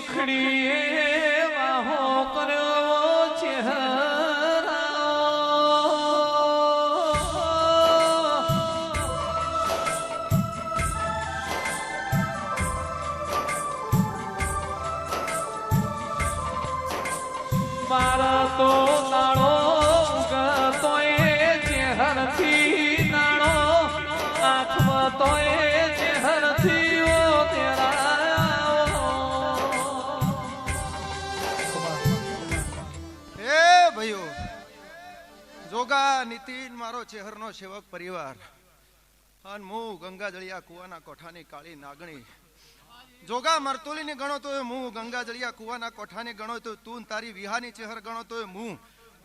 વખડી વાહો કર્યો ચહેરા મારા તો દાડો ઉગતો એ ચહેરથી દાડો આંખમાં તો એ ચહેરથી જોગા નીતિન મારો ચહેરનો સેવક પરિવાર અન હું ગંગાજળિયા કુવાના કોઠાની કાળી નાગણી જોગા મરતુલીની ગણો તો હું ગંગાજળિયા કુવાના કોઠાની ગણો તો તું તારી વિહાની ચહેર ગણો તો હું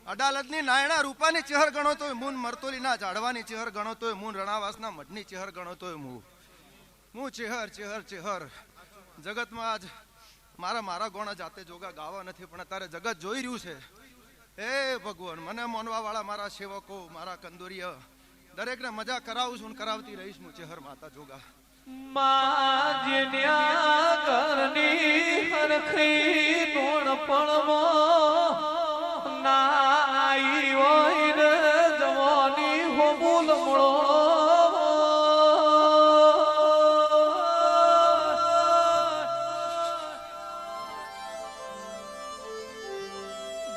અડાલતની નાયણા રૂપાની ચહેર ગણો તો હું મરતુલીના ઝાડવાની ચહેર ગણો તો હું રણાવાસના મઢની ચહેર ગણો તો હું ચહેર ચહેર ચહેર જગતમાં આજ મારા ગોણા જાતે જોગા ગાવા નથી પણ અત્યારે જગત જોઈ રહ્યું છે હે ભગવાન મને મોનવા વાળા મારા સેવકો મારા કંદોરીય દરેકને મજા કરાવું છું કરાવતી રહીશ હું ચહેર માતા જોગા માજન્યા ઘરની હરખી નોણ પણમો નાઈ હોય ને જવાની હો બોલમળો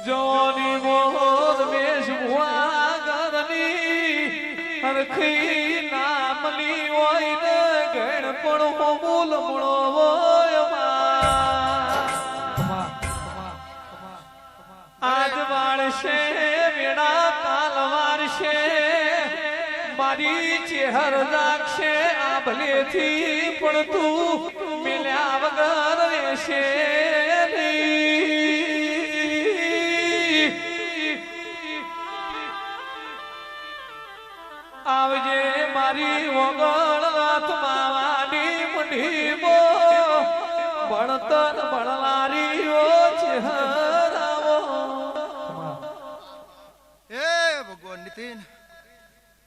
જોની મોર મેશ ભુવા ઘરની હરખી નામની હોય ને ગણ પણ હો બોલમળો હોય આજ વાળશે વેડા કાલ વારશે મારી ચહેર રાખશે આ ભલેથી પણ તું મિલ્યા વગર રહેશે આવજે મારી વગળ આત્માવાની મુંઢીમો ભણતર ભણનારીઓ ચહેરાવો હે ભગવાન નીતિન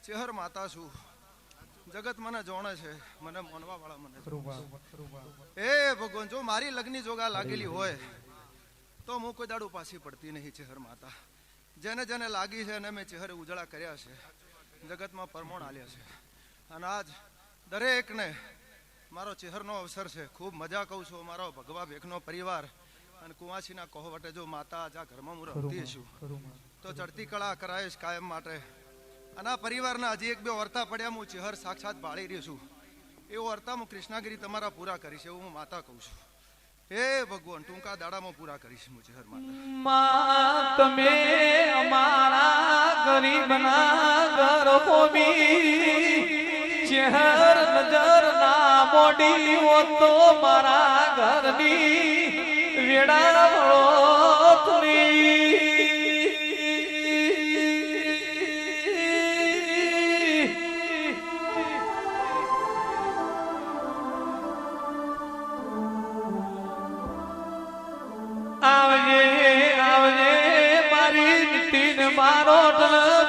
ચહેર માતા છું જગત મને જોણે છે મને મોનવા વાળા મને હે ભગવાન જો મારી લગ્ની જોગા લાગેલી હોય તો હું કોઈ દાડું પાછી પડતી નહીં ચહેર માતા જેને જેને લાગી છે અને મેં ચહેરે ઉજળા કર્યા છે જગતમાં પરમોણ આલ્યા છે અને આજ દરેકને મારો ચહેરનો અવસર છે ખૂબ મજા કહું છું મારો ભગવા ભેખનો પરિવાર અને કુવાસીના કોહવટે જો માતા આજ આ ઘરમાં હું રહેતી છું તો ચડતી કળા કરાઈશ કાયમ માટે અને આ પરિવારના હજી એક બે વર્તા પડ્યા હું ચહેર સાક્ષાત બાળી રહ્યો છું એવો વર્તા હું કૃષ્ણાગીરી તમારા પૂરા કરીશ એવું હું માતા કહું છું હે ભગવાન ટૂંકા દાડામાં પૂરા કરીશ હું ચહેર માતા તમે અમારા ગરીબના ઘર હોમી ચહેર નજર ના મોડી હો તો મારા ઘરની વેડા વળોતરી આવજે આવજે મારી નીતિન મારો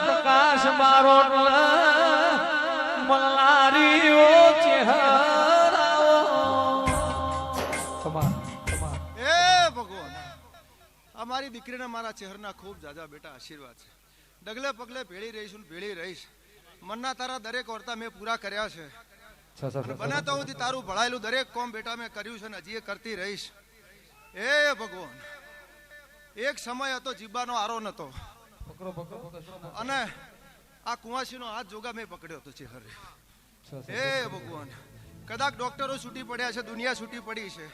પ્રકાશ મારો મલારીઓ ચહેરાઓ હે ભગવાન અમારી દીકરીને મારા ચહેરના ખૂબ જાજા બેટા આશીર્વાદ છે ડગલે પગલે ભેળી રહીશું ભેળી રહીશ મનના તારા દરેક વર્તા મેં પૂરા કર્યા છે બને તો સુધી તારું ભળાયેલું દરેક કોમ બેટા મેં કર્યું છે ને હજી એ કરતી રહીશ હે ભગવાન એક સમય હતો જીબાનો આરો નતો અને આ કુવાસીનો હાથ જોગા મેં પકડ્યો હતો ચહેરે હે ભગવાન કદાચ ડોક્ટરો છૂટી પડ્યા છે દુનિયા છૂટી પડી છે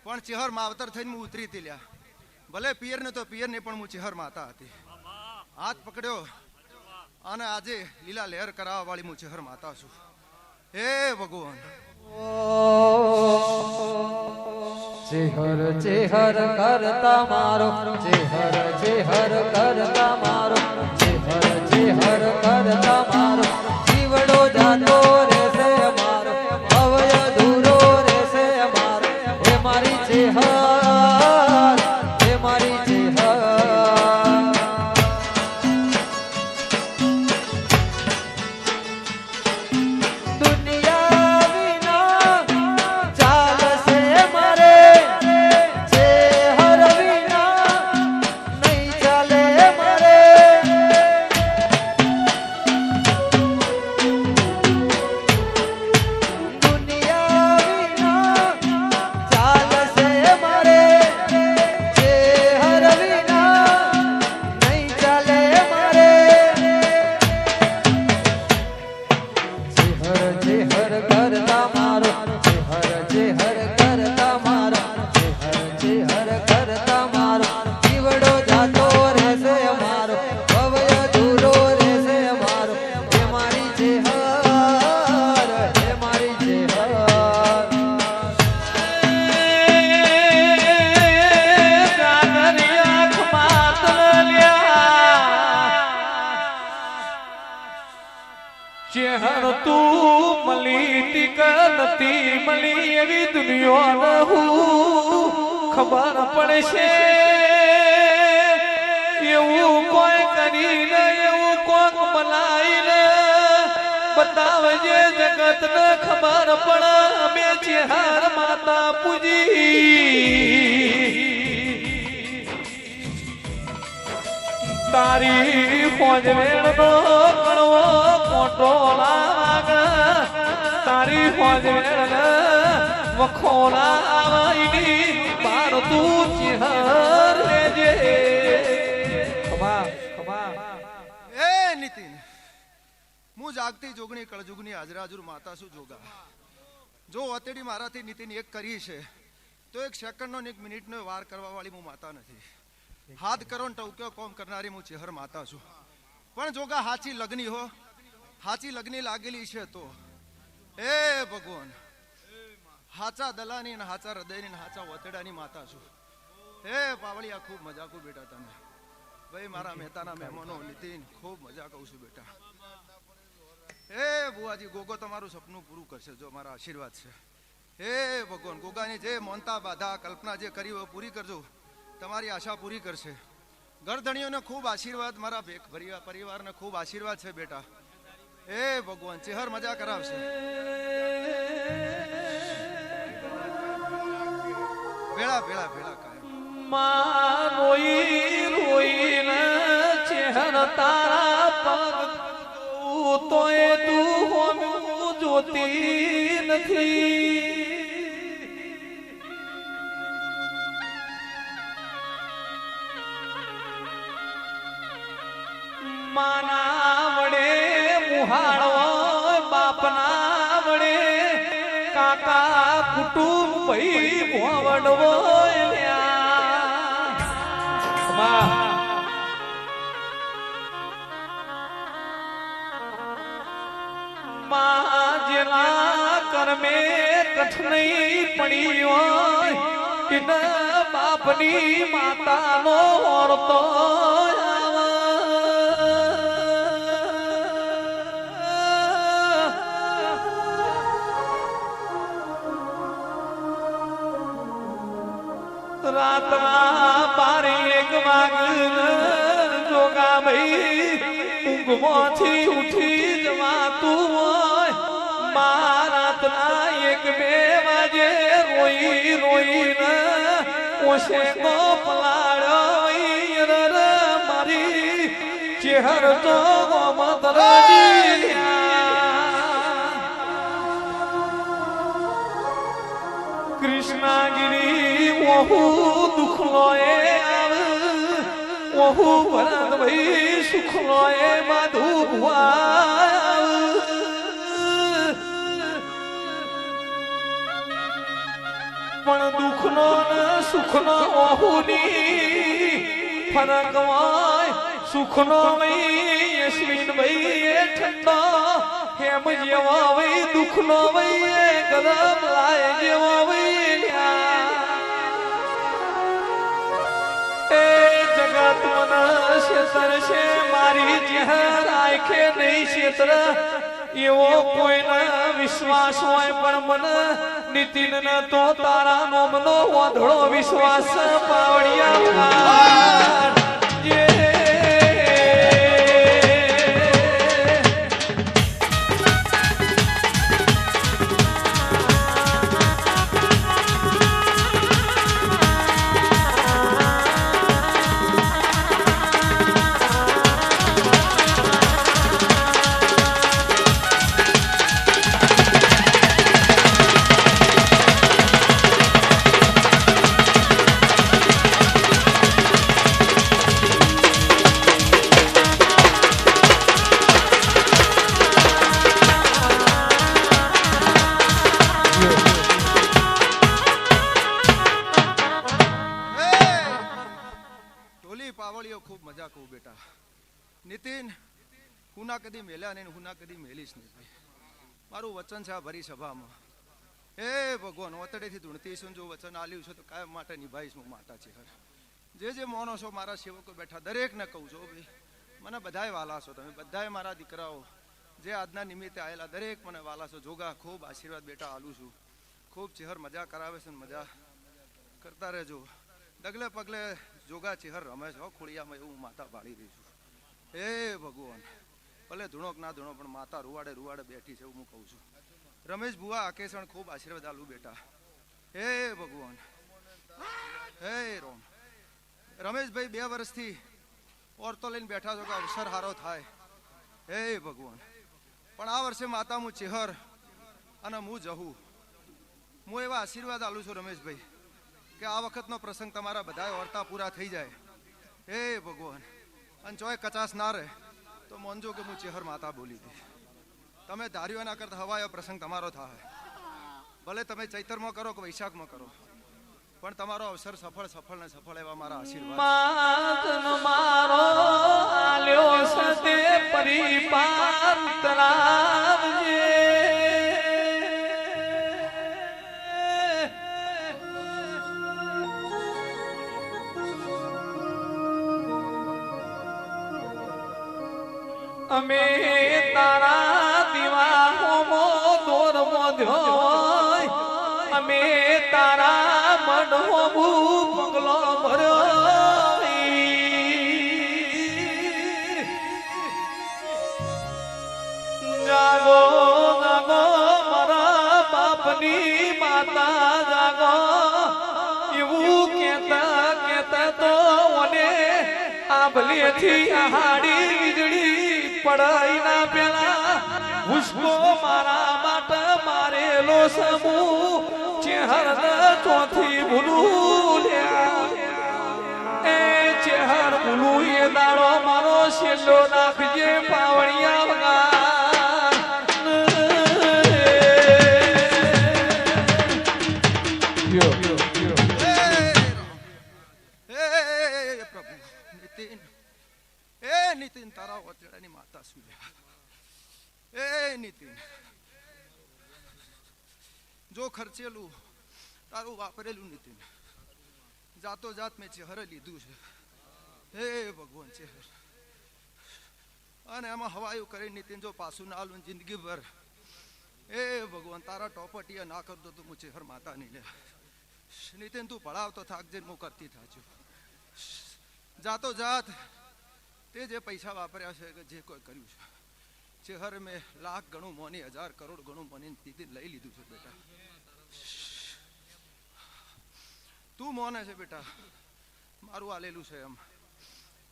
પણ ચહેર માવતર થઈને હું ઉતરી હતી લ્યા ભલે પિયર ને તો પિયર ને પણ હું ચહેર માતા હતી હાથ પકડ્યો અને આજે લીલા લહેર કરાવવા વાળી હું ચહેર માતા છું હે ભગવાન ચેહર ચેહર કરતા મારો ચેહર ચેહર કરતા મારો ચેહર ચેહર કરતા મારો જીવડો જાતો રહેશે મારો અવય દૂરો રહેશે મારો હે મારી ચેહર હે મારી ચેહર દુનિયા વિના ચાલશે મારે બીક નથી મળી એવી દુનિયા હું ખબર પડશે એવું કોઈ કરીને એવું કોક મલાઈને બતાવજે જગત ને ખબર પડે અમે ચેહર માતા પૂજી તારી ફોજવેણ નો કણવો મોટો લાગ તારી ફોજવેણ વખોલા આવીની બાર તું ચેહર લેજે ખમા ખમા એ નીતિન હું જાગતી જોગણી કળજુગની હાજરાજુર માતા છું જોગા જો અતેડી મારાથી નીતિન એક કરી છે તો એક સેકન્ડનો ને એક મિનિટનો વાર કરવા વાળી હું માતા નથી હાથ કરો ને ટવક્યો કોમ કરનારી હું ચેહર માતા છું પણ જોગા હાચી લગની હો હાચી લગની લાગેલી છે તો એ ભગવાન હાચા દલાની ને હાચા હૃદયની ને હાચા વતેડાની માતા છું હે પાવળિયા ખૂબ મજા કું બેટા તને ભાઈ મારા મહેતાના મહેમાનો નીતિન ખૂબ મજા કહું છું બેટા હે બુઆજી ગોગો તમારું સપનું પૂરું કરશે જો મારા આશીર્વાદ છે હે ભગવાન ગોગાની જે મોનતા બાધા કલ્પના જે કરી હોય પૂરી કરજો તમારી આશા પૂરી કરશે ગરધણીઓને ખૂબ આશીર્વાદ મારા પરિવારને ખૂબ આશીર્વાદ છે બેટા હે ભગવાન ચેહર મજા કરાવશે ભેળા ભેળા ભેળા કાયમ માં રોઈ રોઈને ચેહર તારા પગ તોય તું હોનું જોતી નથી માના વડે મુહાળો બાપના વડે કાકા કુટુંબ ભાઈ ભોવડવો માં જેના કર્મે કઠનઈ પડી હોય એના બાપની માતાનો ઓરતો રાતના 12 વાગે જોગા ભાઈ ઊંઘમાંથી ઉઠી જવાતું હોય માં રાતના 1-2 વાગે રોઈ રોઈને ઓશે કો પલાળ્યો મારી ચેહર તો મતરજી કૃષ્ણગીરી ઓહુ દુખલો એ આવે ઓહુ ભરત ભાઈ સુખલો એ માધુ પણ દુખનો ને સુખનો ઓહુની ફરક હોય સુખનો ભાઈ અશ્વિન ભાઈ એ ઠંડો હેમ જેવો ભાઈ દુખનો ભાઈ ગરમ લાય જેવો ભાઈ એ જગત મને ક્ષેત્ર છે મારી ચેહર આંખે નહીં ક્ષેત્ર એવો કોઈનો વિશ્વાસ હોય પણ મને નીતિન ને તો તારા નોમનો વાંધળો વિશ્વાસ પાવડિયા નીતિન હુના કદી મેલ્યા નહીં હુના કદી મેલીશ નહીં મારું વચન છે આ ભરી સભામાં હે ભગવાન ઓતડેથી ધૂણતીશું જો વચન આલ્યું છે તો કાયમ માટે નિભાઈશ હું માતા છે જે મોનો છો મારા સેવકો બેઠા દરેકને કહું છું ભાઈ મને બધાય વાલા છો તમે બધાય મારા દીકરાઓ જે આજના નિમિત્તે આવેલા દરેક મને વાલા છો જોગા ખૂબ આશીર્વાદ બેટા આલું છું. ખૂબ ચેહર મજા કરાવે છે ને મજા કરતા રહેજો. ડગલે પગલે જોગા ચેહર રમે છે ખોળિયામાં એવું માતા પાડી રહી છું. હે ભગવાન ભલે ધૂણો કે ના ધૂણો પણ માતા રૂવાડે રૂવાડે બેઠી છે એવું હું કહું છું. રમેશ બુઆ આકેશણ ખૂબ આશીર્વાદ આલું બેટા. હે ભગવાન હે રોમ. રમેશભાઈ 2 વર્ષથી ઓરતો લઈને બેઠા છો કે અવસર હારો થાય. હે ભગવાન પણ આ વર્ષે માતા હું ચેહર અને હું જહું. હું એવા આશીર્વાદ આલું છું રમેશભાઈ કે આ વખતનો પ્રસંગ તમારા બધા ઓરતા પૂરા થઈ જાય. હે ભગવાન અને ચોય કચાસ ના રહે તો મોનજો કે હું ચેહર માતા બોલી હતી. તમે ધાર્યો ના કરતા હવાયો પ્રસંગ તમારો થાય. ભલે તમે ચૈતરમાં કરો કે વૈશાખમાં કરો પણ તમારો અવસર સફળ સફળ ને સફળ એવા મારા આશીર્વાદ. માતન મારો આલ્યો સતે પરિપાર તરાવજે. અમે તારા દીવા હોમો દોર મોધ્યો. અમે તારા મઢો પગલો ભર્યો. જાગો જાગો મારા બાપની માતા જાગો. એવું કેતા કેતા તો મને આભલેથી હાડી વીજળી પડાઈ ના પેલા હુસકો મારા માટે મારેલો સમૂહ ચેહર ચોથી ભૂલું. એ ચેહર ભૂલું એ દાડો મારો શેલો નાખજે પાવડિયા વગા. પ્રભુ નીતિન નીતિન તારા ઓતેડાની માતા સુલ્યા. એ નીતિન જો ખર્ચેલું તારું વાપરેલું નીતિન જાતો જાત મેં ચેહર લીધું છે. હે ભગવાન ચેહર અને એમાં હવાયું કરી નીતિન જો પાછું ના આલું જિંદગી ભર. એ ભગવાન તારા ટોપટીયા ના કરતો તો હું ચેહર માતા નહીં લે. નીતિન તું ભણાવતો થાકજે હું કરતી થાજો. જાતો જાત તે જે પૈસા વાપર્યા છે કે જે કોઈ કર્યું છે ચેહર મેં લાખ ગણું મોની 1000 કરોડ ગણું મોની લઈ લીધું છે બેટા. તું મોને છે બેટા મારું આલેલું છે એમ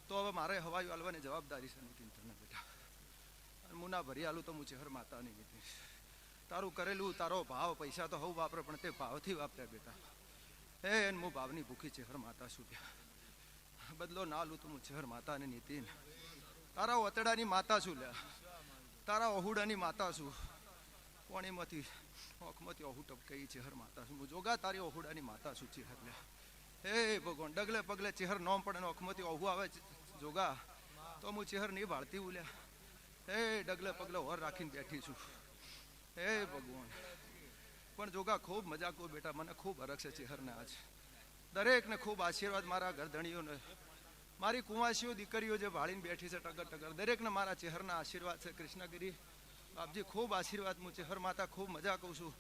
તો હવે મારે હવાયું આલવાની જવાબદારી છે નીતિન તને બેટા. હું ના ભરી આલું તો હું ચેહર માતા નહીં નીતિન. તારું કરેલું તારો ભાવ પૈસા તો હવ વાપરે પણ તે ભાવથી વાપરે બેટા. હે હું ભાવની ભૂખી ચેહર માતા છું. બદલો ના લઉં તો હું ચેહર માતા ને નીતિન તારા ઓતડાની માતા છું લ્યા. તારા ઓહુડાની માતા છું. કોણીમાંથી ઓખમાંથી ઓહુ ટપકાઈ ચેહર માતા છું. હું જોગા તારી ઓહુડાની માતા છું ચેહર લ્યા. હે ભગવાન ડગલે પગલે ચેહર નોમ પડે ને ઓખમાંથી ઓહુ આવે જોગા તો હું ચેહર નહીં ભાળતી ઉલ્યા. હે ડગલે પગલે હોર રાખીને બેઠી છું. હે ભગવાન પણ જોગા ખૂબ મજા કો બેટા. મને ખૂબ હરખ છે ચેહરને. આજ દરેકને ખૂબ આશીર્વાદ મારા ઘરધણીઓને મારી કુંવાસીઓ દીકરીઓ જે ભાળીને બેઠી છે ટગર ટગર દરેકને મારા ચેહરના આશીર્વાદ છે. કૃષ્ણગીરી બાપજી ખૂબ આશીર્વાદ. હું ચેહર માતા ખૂબ મજા કહું છું.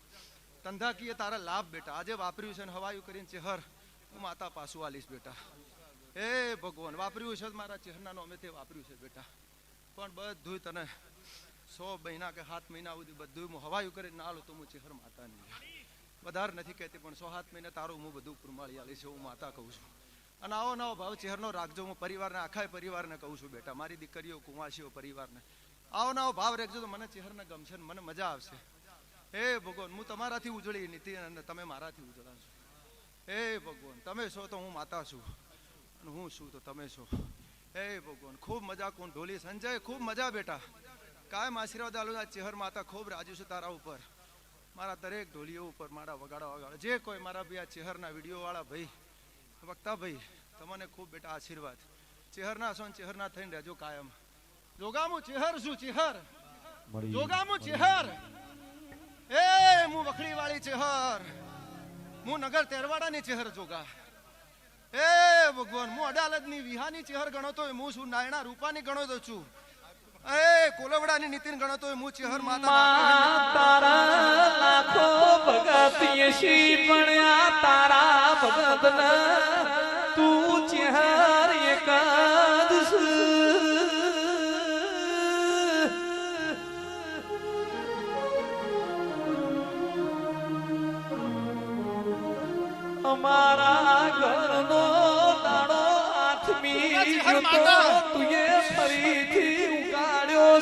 ધંધાકીય તારા લાભ બેટા આજે વાપર્યું છે ને હવાયું કરીને ચેહર હું માતા પાછું આલીશ બેટા. હે ભગવાન વાપર્યું છે મારા ચેહરના અમે તે વાપર્યું છે બેટા. પણ બધું તને 100 મહિના કે 7 મહિના સુધી બધું હું હવાયું કરીને ના આલું તો હું ચેહર માતા નહીં. વધારે નથી કહેતી પણ 100-7 મહિને તારું હું બધું પ્રમાળી આલીશ હું માતા કહું છું. અને આવો નવો ભાવ ચેહરનો રાખજો. હું પરિવારને આખા પરિવારને કહું છું બેટા. મારી દીકરીઓ કુંવાસીઓ પરિવારને આવો નવો ભાવ રાખજો તો મને ચેહરને ગમશે ને મને મજા આવશે. હે ભગવાન હું તમારાથી ઉજળી નીતિ અને તમે મારાથી ઉજળા છો. હે ભગવાન તમે છો તો હું માતા છું અને હું છું તો તમે છો. હે ભગવાન ખૂબ મજા કોણ ઢોલી સંજય ખૂબ મજા બેટા. કાયમ આશીર્વાદ આલો. ચેહર માતા ખૂબ રાજી છું તારા ઉપર. મારા દરેક ઢોલીઓ ઉપર મારા વગાડો જે કોઈ મારા બી આ ચેહરના વિડીયો વાળા ભાઈ વક્તા ભાઈ તમને ખૂબ બેટા આશીર્વાદ. ચેહરના છો ચેહરના થઈને રહેજો કાયમ. જોગામું ચેહર છું ચેહર જોગામું ચેહર. એ હું વખડી વાળી ચેહર. હું નગર તેરવાડાની ચેહર જોગા. એ ભગવાન હું અડાલજની વિહાની ચેહર ગણો તો હું છું નાયણા રૂપાની ગણો તો છું. એ કોલવડાની નીતિન ગણો તો હું ચેહર માતા માં તારા લાખો ભગત યશી પણ આ તારા ભગત ના તું ચેહર એકાદશ અમારા ઘરનો દાડો આઠમી ગયો તુએ ફરીથી ઉગાડ્યો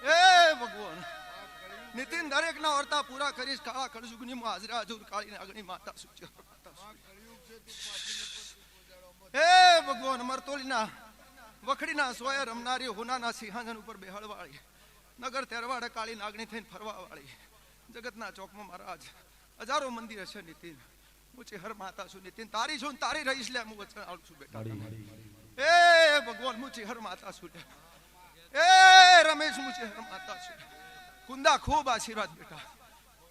એ ભગવાન નીતિન દરેક ના વર્તા પૂરા કરીશ કાળા કળજુગની માં હાજરા હજુર કાળી નાગણી માતા સુચિ હે ભગવાન મરતોલીના વખડીના સોય રમનારી હોનાના સિંહાસન ઉપર બેહાડવાળી નગર તેરવાડે કાળી નાગણી થઈને ફરવા વાળી જગતના ચોકમાં મહારાજ હજારો મંદિર હશે નીતિન હું ચેહર માતા છું નીતિન તારી છું તારી રહીશ લે હું વચન આવું છું બેટા એ ભગવાન હું ચેહર માતા છું એ રમેશ હું ચેહર માતા છું કુંદા ખૂબ આશીર્વાદ બેટા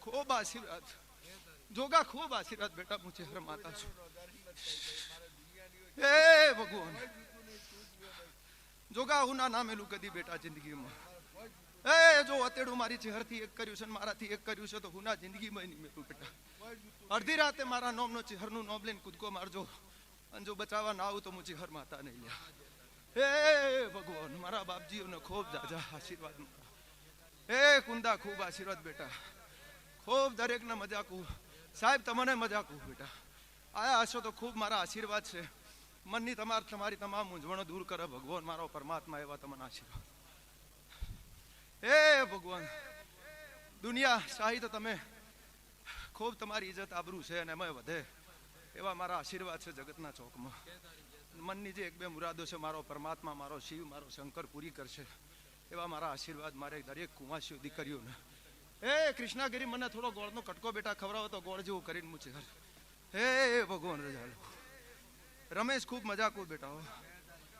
ખૂબ આશીર્વાદ જોગા ખૂબ આશીર્વાદ બેટા હું ચેહર માતા છું એ ભગવાન જોગા હું ના નામેલું કદી બેટા જિંદગીમાં એ જો અતેડું મારી ચેહરથી એક કર્યું છે ને મારાથી એક કર્યું છે તો હું ના જિંદગીમાં નહીં મેલું બેટા અડધી રાતે મારા નોમનો ચેહરનું નોમ લઈને કૂદકો મારજો અને જો બચાવવા ના આવું તો હું ચેહર માતા નહીં લ્યા હે ભગવાન મારા બાપજીઓને ખૂબ જાજા આશીર્વાદ હે કુંદા ખૂબ આશીર્વાદ બેટા ખૂબ દરેકને મજાકું સાહેબ તમને મજાકું બેટા આયા હશો તો ખૂબ મારા આશીર્વાદ છે મનની તમારી તમામ મૂંઝવણો દૂર કરે ભગવાન મારો પરમાત્મા એવા તમને આશીર્વાદ હે ભગવાન દુનિયા શાહી તો તમે ખૂબ તમારી ઇજ્જત આબરૂ છે અને એમાં વધે એવા મારા આશીર્વાદ છે જગતના ચોકમાં મનની જે એક બે મુરાદો છે મારો પરમાત્મા મારો શિવ મારો શંકર પૂરી કરશે એવા મારા આશીર્વાદ મારે દરેક કુંવાસીઓ દીકરીઓને હે કૃષ્ણાગીરી મને થોડો ગોળનો કટકો બેટા ખવડાવો તો ગોળ જેવું કરીને મૂછે હે ભગવાન રજાલો રમેશ ખૂબ મજાકું બેટા હો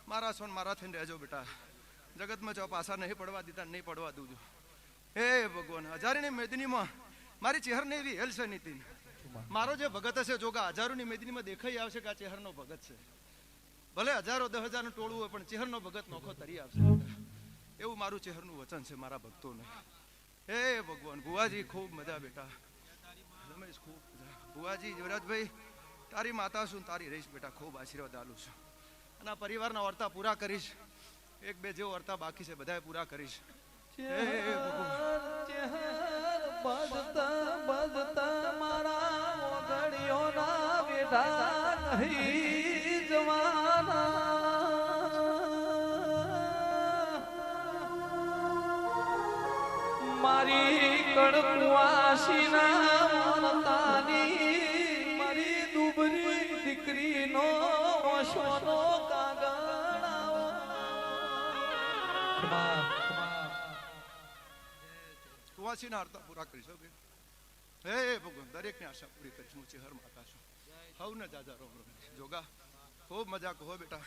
મારા સોન મારા થઈને રહેજો બેટા જગતમાં જો પાછા નહીં પડવા દીધા નહીં પડવા દઉં હે ભગવાન હજારીની મેદનીમાં મારી ચેહરને એવી હેલ છે નીતિન મારો જે ભગત હશે જોગા હજારોની મેદનીમાં દેખાઈ આવશે કે આ ચેહરનો ભગત છે ભલે હજારો 10,000નું ટોળું હોય પણ ચેહરનો ભગત નોખો તરી આવશે એવું મારું ચેહરનું વચન છે મારા ભક્તોને હે ભગવાન ભુવાજી ખૂબ મજા બેટા રમેશ ખૂબ મજા ભુવાજી યુવરાજભાઈ તારી માતા છું તારી રહીશ બેટા ખૂબ આશીર્વાદ આલું છું અને આ પરિવારના વર્તા પૂરા કરીશ એક બે જેવો વર્તા બાકી છે બધાએ પૂરા કરીશ હે ભગવાન મારા ઓગળીઓના બેટા નહીં જવાના મારી કણકુવાસીના મનતાની મારી દુબરી દીકરીનો સોનો કુવાસીના અર્થા પૂરા કરીશ હે ભગવાન દરેકની આશા પૂરી કરીશ હું ચેહર માતા છું હવને જાજા રોમ રોમ જોગા ખૂબ મજા કહો બેટા